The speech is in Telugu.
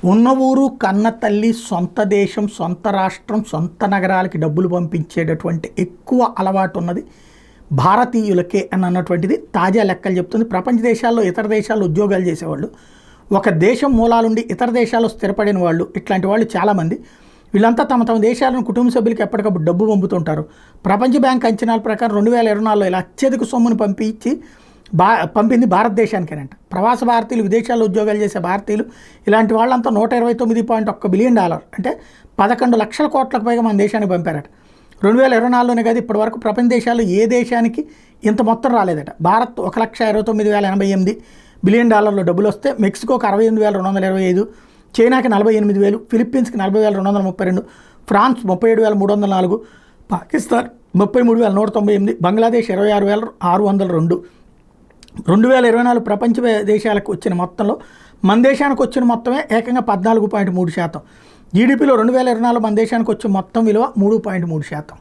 ఉన్న ఊరు కన్న తల్లి, సొంత దేశం, సొంత రాష్ట్రం, సొంత నగరాలకి డబ్బులు పంపించేటటువంటి ఎక్కువ అలవాటు ఉన్నది భారతీయులకే అని అన్నటువంటిది తాజా లెక్కలు చెప్తుంది. ప్రపంచ దేశాల్లో, ఇతర దేశాల్లో ఉద్యోగాలు చేసేవాళ్ళు, ఒక దేశం మూలాలుండి ఇతర దేశాల్లో స్థిరపడిన వాళ్ళు, ఇట్లాంటి వాళ్ళు చాలామంది. వీళ్ళంతా తమ తమ దేశాలను కుటుంబ సభ్యులకి ఎప్పటికప్పుడు డబ్బు పంపుతుంటారు. ప్రపంచ బ్యాంక్ అంచనాల ప్రకారం 2024లో ఇలా అత్యధిక సొమ్మును పంపింది భారతదేశానికేనంట. ప్రవాస భారతీయులు, విదేశాల్లో ఉద్యోగాలు చేసే భారతీయులు, ఇలాంటి వాళ్ళంతా $129.1 బిలియన్, అంటే 11 లక్షల కోట్లకు పైగా మన దేశానికి పంపారట. 2024లోనే కాదు, ఇప్పటి వరకు ప్రపంచ దేశాల్లో ఏ దేశానికి ఇంత మొత్తం రాలేదట. భారత్ $1,29,088 బిలియన్ డబ్బులు వస్తే, మెక్సికోకి 68,225, చైనాకి 48,000, ఫిలిప్పీన్స్కి 40,232, ఫ్రాన్స్ 37,304, పాకిస్తాన్ 33,198, బంగ్లాదేశ్ 26,602. 2024 ప్రపంచ దేశాలకు వచ్చిన మొత్తంలో మన దేశానికి వచ్చిన మొత్తమే ఏకంగా 14.3%. జీడిపిలో 2024 మన దేశానికి వచ్చిన మొత్తం విలువ 3.3%.